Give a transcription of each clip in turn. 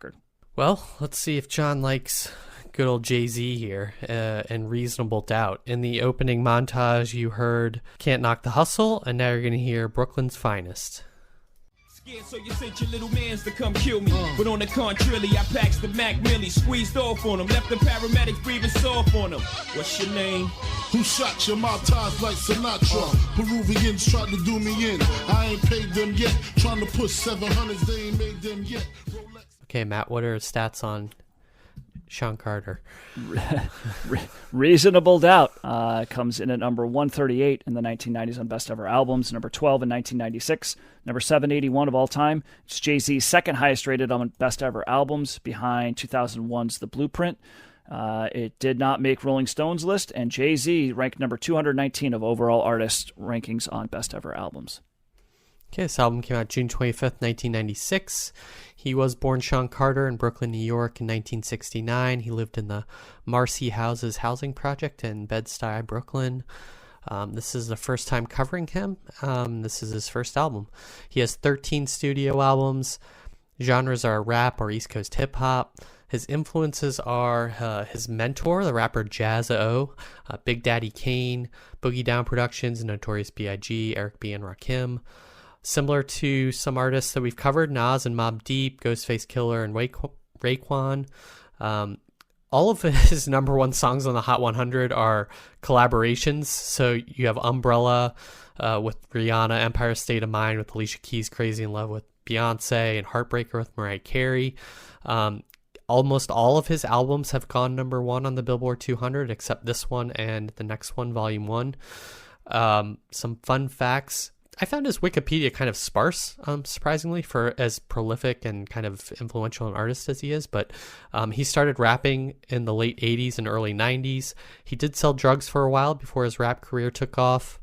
record. Well, let's see if John likes good old Jay-Z here and Reasonable Doubt. In the opening montage, you heard Can't Knock the Hustle, and now you're going to hear Brooklyn's Finest. Scared, so you sent your little mans to come kill me. But on the contrary, I packed the Mac Millie, squeezed off on them, left the paramedics breathing soft on them. What's your name? Who shot your mouth ties like Sinatra? Peruvians tried to do me in. I ain't paid them yet. Trying to push 700s, they ain't made them yet. Okay, Matt, what are stats on Sean Carter? Reasonable Doubt comes in at number 138 in the 1990s on Best Ever Albums, number 12 in 1996, number 781 of all time. It's Jay-Z's second highest rated on Best Ever Albums, behind 2001's The Blueprint. It did not make Rolling Stone's list, and Jay-Z ranked number 219 of overall artist rankings on Best Ever Albums. Okay, this album came out June 25th, 1996. He was born Sean Carter in Brooklyn, New York in 1969. He lived in the Marcy Houses housing project in Bed-Stuy, Brooklyn. This is the first time covering him. This is his first album. He has 13 studio albums. Genres are rap or East Coast hip-hop. His influences are his mentor, the rapper Jaz-O, Big Daddy Kane, Boogie Down Productions, Notorious B.I.G., Eric B. and Rakim. Similar to some artists that we've covered, Nas and Mobb Deep, Ghostface Killer, and Raekwon. All of his number one songs on the Hot 100 are collaborations. So you have Umbrella with Rihanna, Empire State of Mind with Alicia Keys, Crazy in Love with Beyonce, and Heartbreaker with Mariah Carey. Almost all of his albums have gone number one on the Billboard 200, except this one and the next one, Volume 1. Some fun facts. I found his Wikipedia kind of sparse, surprisingly, for as prolific and kind of influential an artist as he is. But he started rapping in the late 80s and early 90s. He did sell drugs for a while before his rap career took off.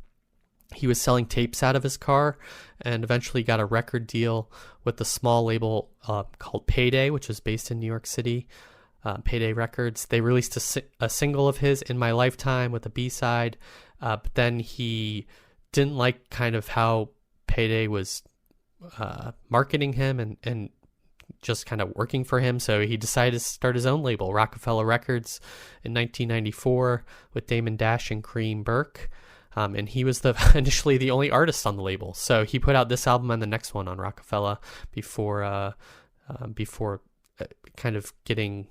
He was selling tapes out of his car and eventually got a record deal with the small label called Payday, which is based in New York City, Payday Records. They released a single of his, In My Lifetime, with a B-side, but then he didn't like kind of how Payday was marketing him and just kind of working for him. So he decided to start his own label, Rockefeller Records, in 1994 with Damon Dash and Kareem Burke. And he was initially the only artist on the label. So he put out this album and the next one on Rockefeller before kind of getting,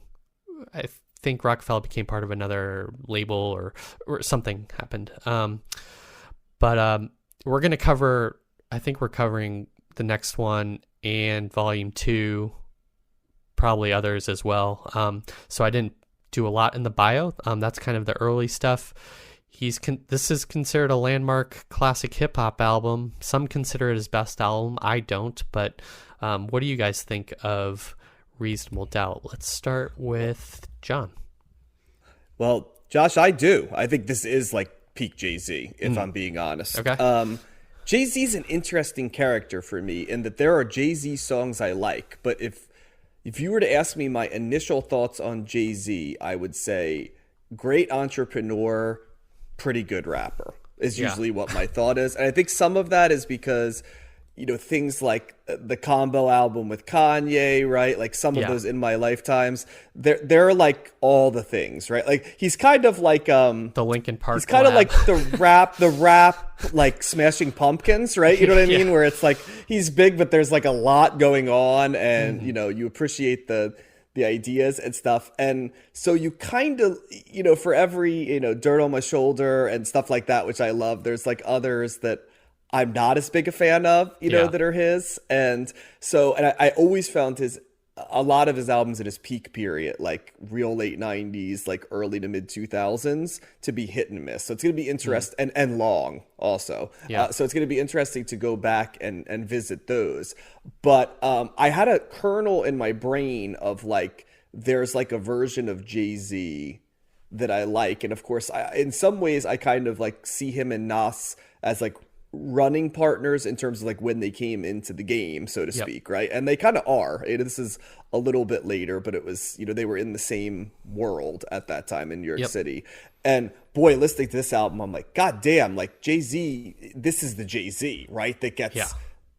I think Rockefeller became part of another label or something happened. But we're going to cover, I think we're covering the next one and Volume 2, probably others as well. So I didn't do a lot in the bio. That's kind of the early stuff. This is considered a landmark classic hip-hop album. Some consider it his best album. I don't, but what do you guys think of Reasonable Doubt? Let's start with John. Well, Josh, I do. I think this is like peak Jay-Z, if I'm being honest. Okay. Jay-Z's an interesting character for me in that there are Jay-Z songs I like, but if you were to ask me my initial thoughts on Jay-Z, I would say great entrepreneur, pretty good rapper is usually what my thought is. And I think some of that is because, you know, things like the combo album with Kanye, right? Like some of those In My Lifetimes, they're like all the things, right? Like he's kind of like the Linkin Park. He's kind of like the rap like Smashing Pumpkins, right? You know what I mean? Where it's like he's big, but there's like a lot going on, and you know, you appreciate the ideas and stuff. And so you kind of, you know, for every, you know, Dirt on My Shoulder and stuff like that, which I love, there's like others that I'm not as big a fan of, you know, that are his. And so, and I always found a lot of his albums in his peak period, like real late 90s, like early to mid 2000s, to be hit and miss. So it's going to be interesting and long also. So it's going to be interesting to go back and visit those. But I had a kernel in my brain of like, there's like a version of Jay-Z that I like. And of course, in some ways, I kind of like see him and Nas as like running partners in terms of like when they came into the game, so to speak, right? And they kind of are. This is a little bit later, but it was, you know, they were in the same world at that time in New York City. And boy, listening to this album, I'm like, God damn, like Jay-Z, this is the Jay-Z, right? That gets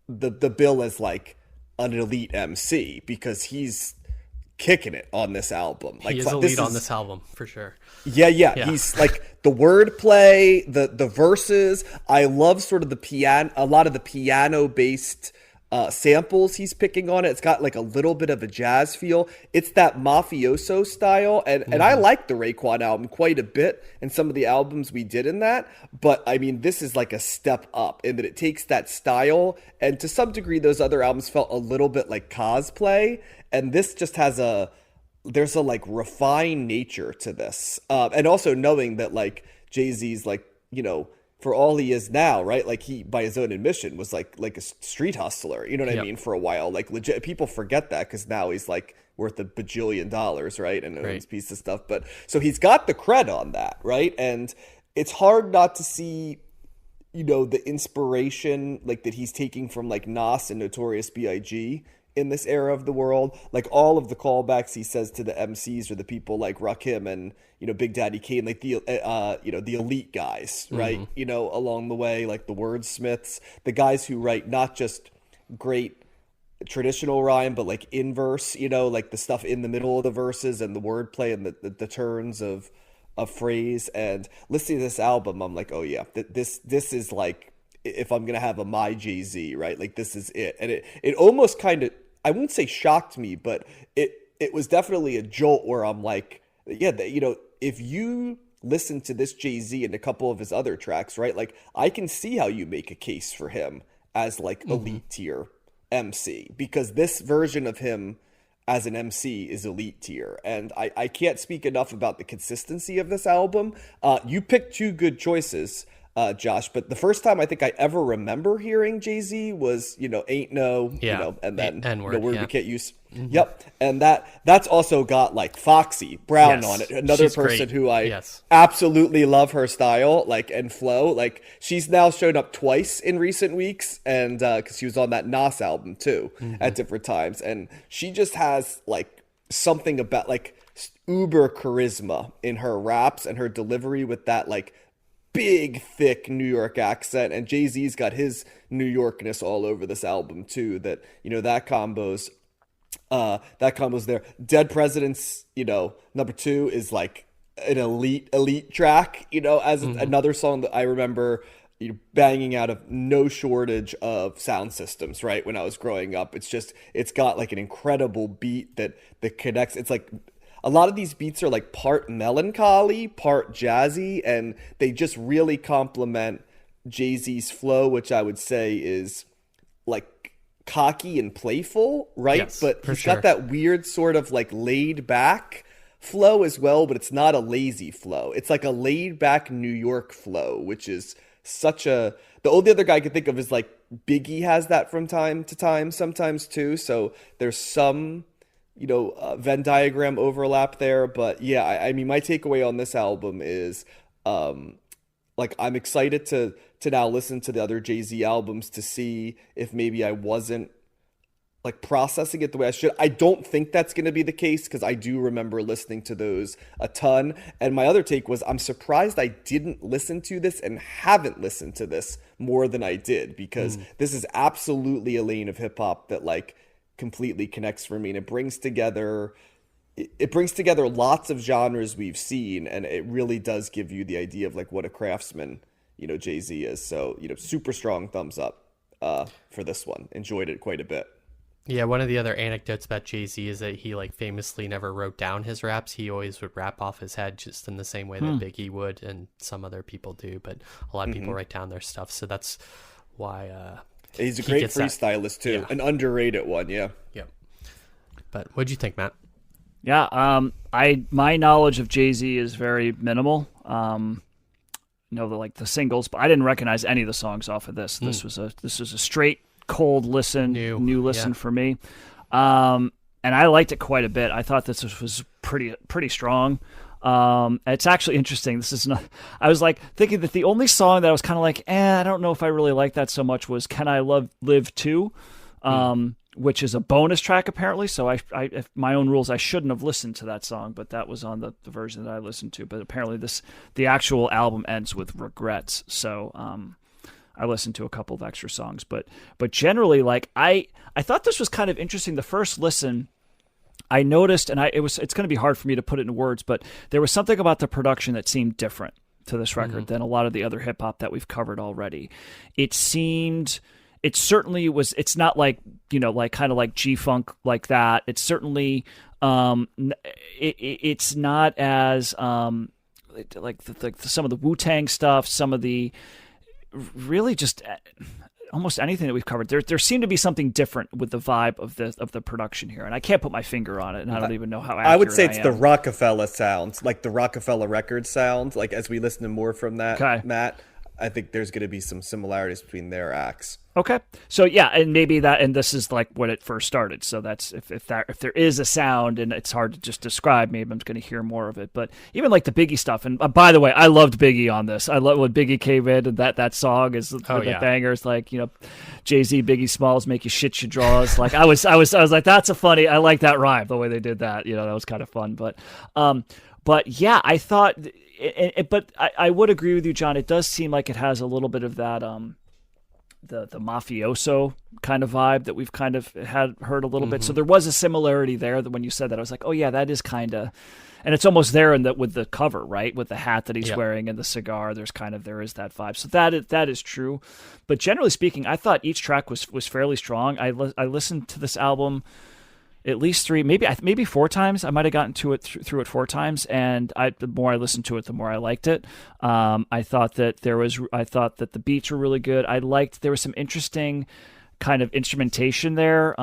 the bill as like an elite MC, because he's kicking it on this album. Like, he is a lead on this album for sure. Yeah. He's like the wordplay, the verses. I love sort of a lot of the piano based samples he's picking on it. It's got like a little bit of a jazz feel. It's that mafioso style, and I like the Raekwon album quite a bit, and some of the albums we did in that. But I mean, this is like a step up in that it takes that style, and to some degree, those other albums felt a little bit like cosplay, and this just has there's a like refined nature to this, and also knowing that like Jay-Z's like, you know, for all he is now, right? Like he, by his own admission, was like a street hustler. You know what I mean? For a while, like legit, people forget that because now he's like worth $1 bajillion, right? And owns piece of stuff. But so he's got the cred on that, right? And it's hard not to see, you know, the inspiration like that he's taking from like Nas and Notorious B.I.G. in this era of the world. Like all of the callbacks he says to the MCs or the people like Rakim and, you know, Big Daddy Kane, like the you know, the elite guys, right? You know, along the way, like the wordsmiths, the guys who write not just great traditional rhyme, but like inverse, you know, like the stuff in the middle of the verses and the wordplay and the turns of phrase. And listening to this album, I'm like, oh yeah, this is like, if I'm gonna have a my Jay-Z, right? Like this is it. And it almost kind of, I wouldn't say shocked me, but it was definitely a jolt where I'm like, yeah, you know, if you listen to this Jay-Z and a couple of his other tracks, right? Like I can see how you make a case for him as like elite tier MC, because this version of him as an MC is elite tier. And I can't speak enough about the consistency of this album. You picked two good choices, Josh, but the first time I think I ever remember hearing Jay-Z was, you know, Ain't No, you know, and then N-word, the word we can't use. Yep. And that's also got like Foxy Brown on it. Another She's person great. who I absolutely love her style, like, and flow. Like she's now shown up twice in recent weeks, and because she was on that Nas album too at different times. And she just has like something about like uber charisma in her raps and her delivery with that like big, thick New York accent, and Jay-Z's got his New Yorkness all over this album too. That, you know, that combo's there. Dead Presidents, you know, number 2 is like an elite track, you know, as another song that I remember, you know, banging out of no shortage of sound systems, right? When I was growing up, it's got like an incredible beat that connects. It's like, a lot of these beats are like part melancholy, part jazzy, and they just really complement Jay-Z's flow, which I would say is like cocky and playful, right? Yes, but he's got that weird sort of like laid back flow as well, but it's not a lazy flow. It's like a laid back New York flow, which is the only other guy I could think of is like Biggie has that from time to time sometimes too. So there's some, you know, Venn diagram overlap there. But yeah, I mean, my takeaway on this album is like I'm excited to now listen to the other Jay-Z albums to see if maybe I wasn't like processing it the way I should. I don't think that's going to be the case, because I do remember listening to those a ton. And my other take was I'm surprised I didn't listen to this and haven't listened to this more than I did, because this is absolutely a lane of hip hop that like completely connects for me, and it brings together lots of genres we've seen, and it really does give you the idea of like what a craftsman, you know, Jay-Z is. So, you know, super strong thumbs up for this one. Enjoyed it quite a bit. Yeah, one of the other anecdotes about Jay-Z is that he like famously never wrote down his raps. He always would rap off his head, just in the same way that Biggie would and some other people do, but a lot of people write down their stuff. So that's why he's a great freestylist too. An underrated one. Yeah. But what'd you think, Matt? Yeah, my knowledge of Jay-Z is very minimal. You know, like the singles, but I didn't recognize any of the songs off of this. This was a straight cold listen, new listen for me. And I liked it quite a bit. I thought this was pretty strong. It's actually interesting. This is not, I was like thinking that the only song that I was kind of like, I don't know if I really like that so much was Can I Live Too? Which is a bonus track apparently. So I if my own rules, I shouldn't have listened to that song, but that was on the version that I listened to. But apparently the actual album ends with regrets. So, I listened to a couple of extra songs, but generally, like I thought this was kind of interesting. The first listen, I noticed, and it's going to be hard for me to put it in words, but there was something about the production that seemed different to this record than a lot of the other hip hop that we've covered already. It certainly was. It's not like, like kind of like G-Funk like that. It's certainly, it's not as, like some of the Wu-Tang stuff, some of the really just almost anything that we've covered. There seemed to be something different with the vibe of the production here, and I can't put my finger on it, and I don't even know how accurate I would say it's I the am. Rockefeller sounds, like the Rockefeller record sounds. Like as we listen to more from that, Okay. Matt, I think there's going to be some similarities between their acts. Okay, so yeah, and maybe that, and this is like when it first started. So that's if there is a sound, and it's hard to just describe. Maybe I'm going to hear more of it. But even like the Biggie stuff, and by the way, I loved Biggie on this. I love when Biggie came in, and that song is the bangers, like Jay-Z, Biggie Smalls make you shit your drawers. Like I was like, that's a funny. I like that rhyme, the way they did that. That was kind of fun. But yeah, I thought, but I would agree with you, John. It does seem like it has a little bit of that the mafioso kind of vibe that we've kind of heard a little bit. So there was a similarity there that when you said that, I was like, oh yeah, that is kind of, and it's almost there with the cover, right? With the hat that he's wearing and the cigar, there is that vibe. So that is true. But generally speaking, I thought each track was fairly strong. I listened to this album at least 3, maybe 4 times. I might have gotten to it through it 4 times, and the more I listened to it, the more I liked it. I thought that the beats were really good. There was some interesting kind of instrumentation there,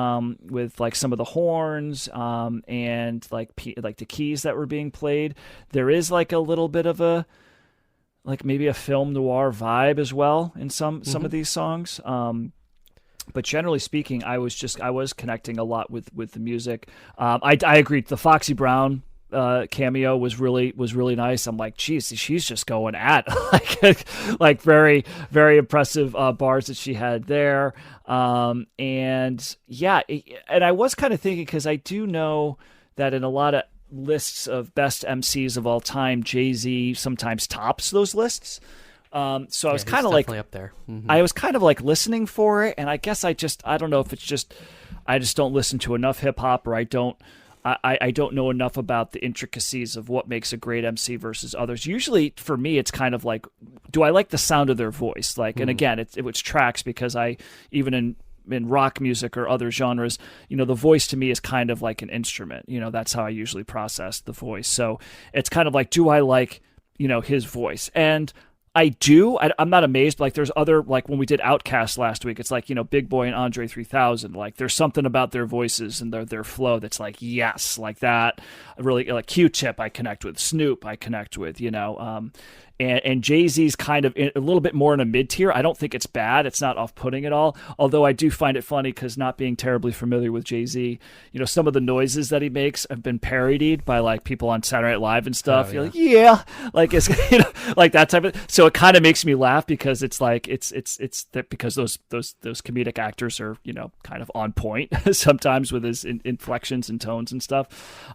with like some of the horns, and like the keys that were being played. There is like a little bit of maybe a film noir vibe as well in some of these songs. But generally speaking, I was connecting a lot with the music. I agree. The Foxy Brown cameo was really nice. I'm like, geez, she's just going at like very, very impressive bars that she had there. And yeah, and I was kind of thinking, because I do know that in a lot of lists of best MCs of all time, Jay-Z sometimes tops those lists. So I was kind of like up there. I was kind of like listening for it, and I guess I don't know if it's just I just don't listen to enough hip hop, or I don't know enough about the intricacies of what makes a great MC versus others. Usually for me, it's kind of like, do I like the sound of their voice? Like, and again, it tracks, because even in rock music or other genres, the voice to me is kind of like an instrument. That's how I usually process the voice. So it's kind of like, do I like, his voice? And I do. I'm not amazed. But like there's other, like when we did Outkast last week, it's like, Big Boy and Andre 3000. Like there's something about their voices and their flow that's like, yes, like that. Really, like Q-Tip I connect with, Snoop I connect with, and Jay-Z's kind of a little bit more in a mid-tier. I don't think it's bad. It's not off-putting at all. Although I do find it funny, because not being terribly familiar with Jay-Z, some of the noises that he makes have been parodied by like people on Saturday Night Live and stuff. You're like, yeah, like it's like that type of. So it kind of makes me laugh, because it's like it's that, because those comedic actors are kind of on point sometimes with his inflections and tones and stuff.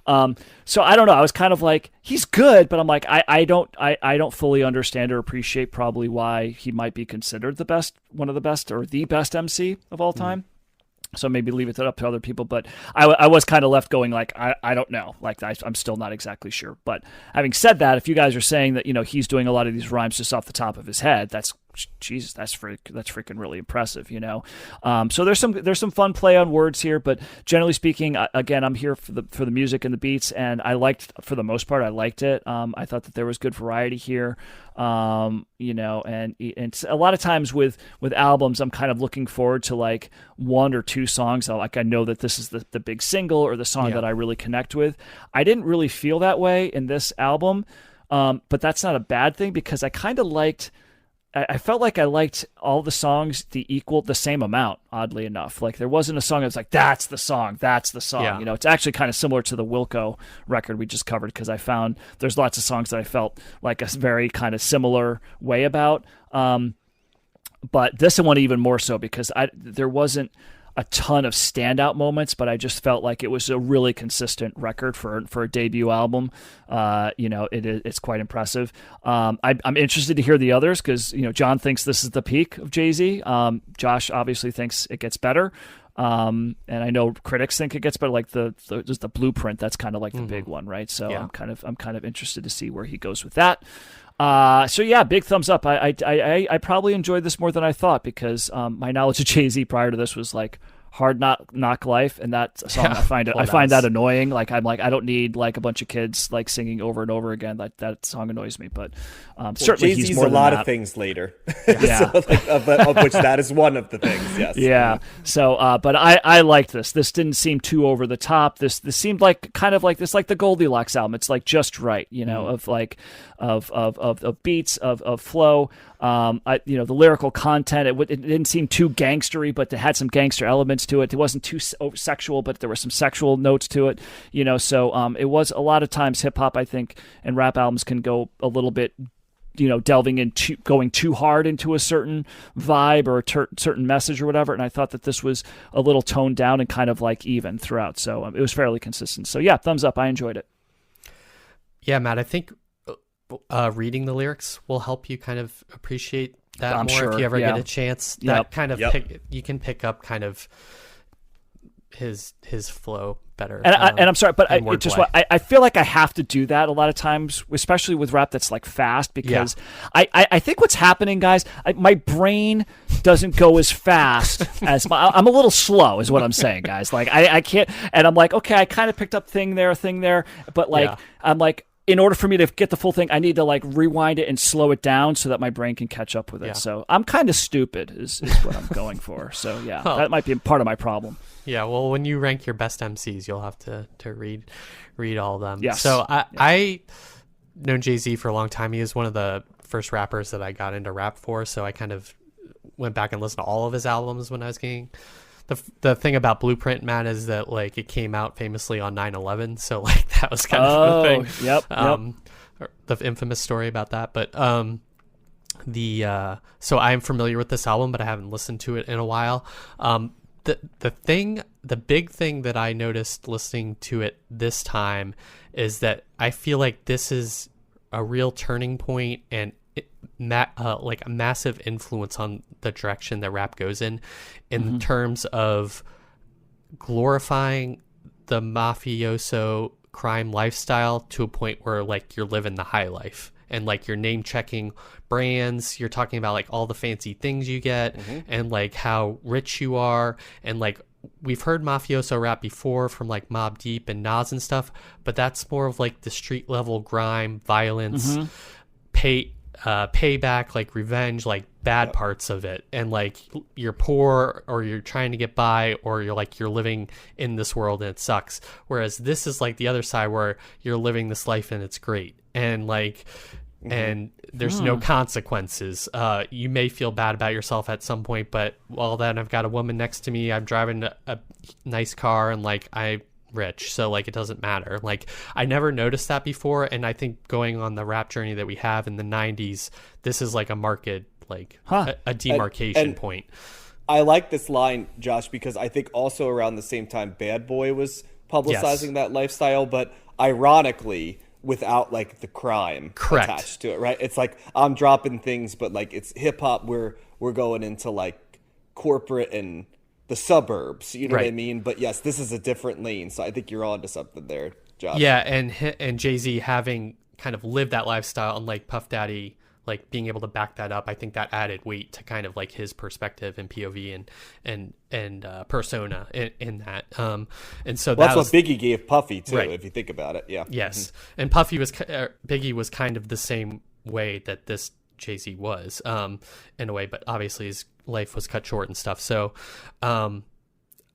So I don't know. I was kind of like, he's good, but I'm like, I don't fully understand or appreciate probably why he might be considered one of the best, or the best MC of all time. So maybe leave it up to other people. But I was kind of left going like, I don't know. Like I'm still not exactly sure. But having said that, if you guys are saying that, he's doing a lot of these rhymes just off the top of his head, that's freaking really impressive, So there's some fun play on words here, but generally speaking, again, I'm here for the music and the beats, and for the most part, I liked it. I thought that there was good variety here. And a lot of times with albums, I'm kind of looking forward to like 1 or 2 songs. Like I know that this is the big single or the song that I really connect with. I didn't really feel that way in this album, but that's not a bad thing, because I felt like I liked all the songs the same amount, oddly enough. Like there wasn't a song that was like, that's the song. Yeah. It's actually kind of similar to the Wilco record we just covered, because I found there's lots of songs that I felt like a very kind of similar way about. But this one even more so, because there wasn't a ton of standout moments, but I just felt like it was a really consistent record for a debut album. It's quite impressive. I'm interested to hear the others, because John thinks this is the peak of Jay-Z. Josh obviously thinks it gets better. And I know critics think it gets better, like just the Blueprint. That's kind of like the big one, right? So Yeah. I'm kind of interested to see where he goes with that. So yeah, big thumbs up. I probably enjoyed this more than I thought because my knowledge of Jay-Z prior to this was like Hard Knock Life, and that song Yeah. I find that annoying. Like I'm like I don't need like a bunch of kids like singing over and over again. That song annoys me. But certainly Jay-Z's he's more a than lot that. of things later. Yeah. So, like, of which that is one of the things. Yes. Yeah. So, but I liked this. This didn't seem too over the top. This seemed like kind of like this, like the Goldilocks album. It's like just right, of like of beats, of flow. The lyrical content. It didn't seem too gangstery, but it had some gangster elements to it. It wasn't too sexual, but there were some sexual notes to it. So it was a lot of times hip hop, I think, and rap albums can go a little bit, delving into going too hard into a certain vibe or a certain message or whatever. And I thought that this was a little toned down and kind of like even throughout. So it was fairly consistent. So yeah, thumbs up. I enjoyed it. Yeah, Matt, I think reading the lyrics will help you kind of appreciate that I'm more sure, if you ever yeah. get a chance. Yep. That kind of Yep. you can pick up kind of his flow better. And I'm sorry, but and wordplay. I feel like I have to do that a lot of times, especially with rap that's like fast, because I think what's happening, guys, my brain doesn't go as fast as I'm a little slow, is what I'm saying, guys. Like I can't, and I'm like, okay, I kind of picked up thing there, but like Yeah. I'm like, in order for me to get the full thing, I need to like rewind it and slow it down so that my brain can catch up with it. Yeah. So I'm kind of stupid, is what I'm going for. So yeah, Oh. that might be part of my problem. Yeah, well, when you rank your best MCs, you'll have to read all of them. Yes. So I known Jay-Z for a long time. He is one of the first rappers that I got into rap for. So I kind of went back and listened to all of his albums when I was getting. The thing about Blueprint, Matt, is that like it came out famously on 9/11. So like that was kind of the thing. Yep. The infamous story about that. But so I am familiar with this album, but I haven't listened to it in a while. The big thing that I noticed listening to it this time is that I feel like this is a real turning point and like a massive influence on the direction that rap goes in terms of glorifying the mafioso crime lifestyle to a point where like you're living the high life. And like you're name checking brands, you're talking about like all the fancy things you get and like how rich you are. And like we've heard mafioso rap before from like Mobb Deep and Nas and stuff, but that's more of like the street level grime, violence, payback, like revenge, like bad parts of it. And like you're poor or you're trying to get by or you're living in this world and it sucks. Whereas this is like the other side where you're living this life and it's great. And like, and there's no consequences. You may feel bad about yourself at some point, but well, then I've got a woman next to me. I'm driving a nice car and like I'm rich. So like, it doesn't matter. Like I never noticed that before. And I think going on the rap journey that we have in the 90s, this is like a market, like a demarcation point. I like this line, Josh, because I think also around the same time Bad Boy was publicizing that lifestyle, but ironically without like the crime attached to it, right? It's like I'm dropping things, but like it's hip hop. We're going into like corporate and the suburbs, you know what I mean? But yes, this is a different lane, so I think you're onto something there, Josh. Yeah, and Jay-Z having kind of lived that lifestyle, unlike Puff Daddy, like being able to back that up, I think that added weight to kind of like his perspective and POV and persona in that. And so that's what Biggie gave Puffy too, right. if you think about it. Yeah. Yes, and Biggie was kind of the same way that this Jay-Z was in a way, but obviously his life was cut short and stuff. So so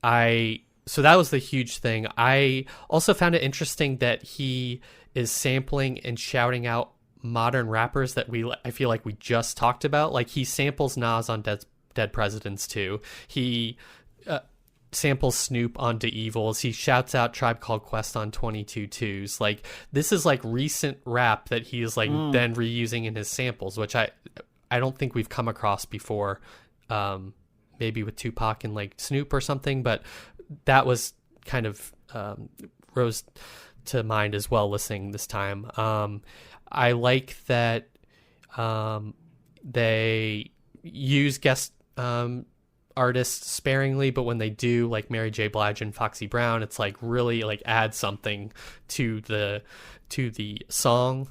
that was the huge thing. I also found it interesting that he is sampling and shouting out modern rappers that I feel like we just talked about. Like he samples Nas on Dead Presidents too. He samples Snoop on De Evils. He shouts out Tribe Called Quest on 22-2s. Like this is like recent rap that he is like then reusing in his samples, which I don't think we've come across before. Maybe with Tupac and like Snoop or something, but that was kind of rose to mind as well listening this time. I like that they use guest artists sparingly, but when they do, like Mary J. Blige and Foxy Brown, it's like really like adds something to the song.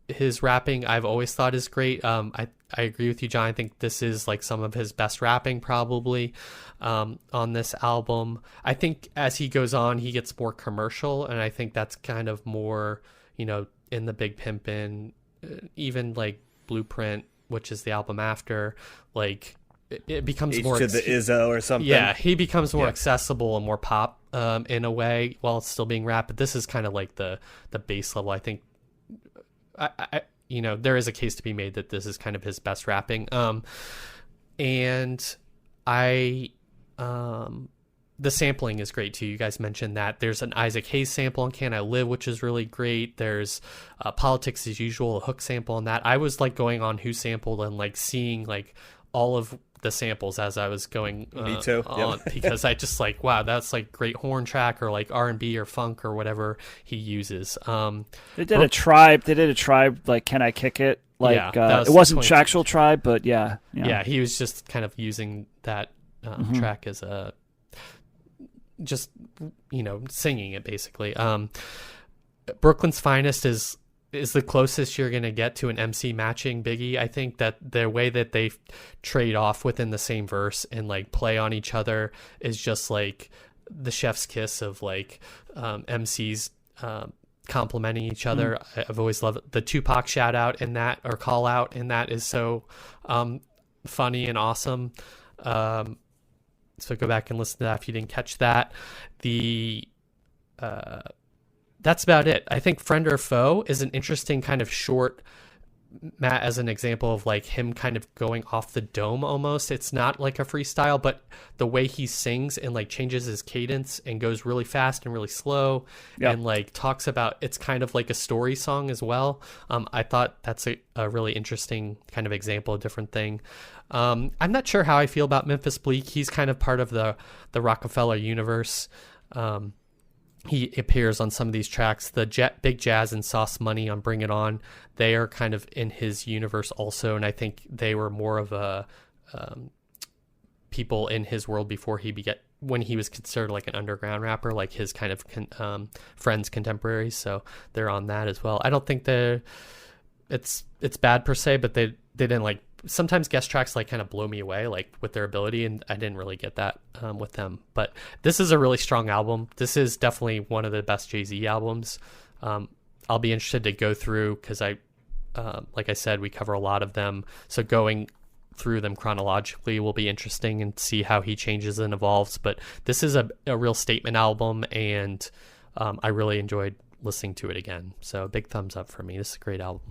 His rapping I've always thought is great. I agree with you, John. I think this is like some of his best rapping probably on this album. I think as he goes on, he gets more commercial, and I think that's kind of more, in the Big Pimpin', even like Blueprint, which is the album after, like it becomes H more to the Izzo or something. Yeah, he becomes more accessible and more pop in a way while it's still being rap. But this is kind of like the base level. I think I there is a case to be made that this is kind of his best rapping. And the sampling is great too. You guys mentioned that. There's an Isaac Hayes sample on Can I Live, which is really great. There's Politics as Usual, a hook sample on that. I was like going on Who Sampled and like seeing like all of the samples as I was going Me too. on, because I just like, wow, that's like great horn track or like R&B or funk or whatever he uses. They did a tribe like Can I Kick It? Like it wasn't actual Tribe, but yeah. He was just kind of using that track as a just singing it basically. Brooklyn's Finest is the closest you're going to get to an MC matching Biggie. I think that the way that they trade off within the same verse and like play on each other is just like the chef's kiss of like MCs complimenting each other. I've always loved it. The Tupac shout out in that, or call out in that, is so funny and awesome. So go back and listen to that if you didn't catch that. That's about it. I think Friend or Foe is an interesting kind of short, Matt, as an example of like him kind of going off the dome almost. It's not like a freestyle, but the way he sings and like changes his cadence and goes really fast and really slow and like talks about, it's kind of like a story song as well. I thought that's a really interesting kind of example, a different thing. I'm not sure how I feel about Memphis Bleak. He's kind of part of the Rockefeller universe. He appears on some of these tracks. The Big Jazz and Sauce Money on Bring It On, they are kind of in his universe also, and I think they were more of a people in his world before when he was considered like an underground rapper, like his kind of friends, contemporaries. So they're on that as well. I don't think it's bad per se, but they didn't like. Sometimes guest tracks like kind of blow me away, like with their ability, and I didn't really get that with them. But this is a really strong album. This is definitely one of the best Jay-Z albums. I'll be interested to go through because like I said, we cover a lot of them. So going through them chronologically will be interesting and see how he changes and evolves. But this is a real statement album, and I really enjoyed listening to it again. So big thumbs up for me. This is a great album.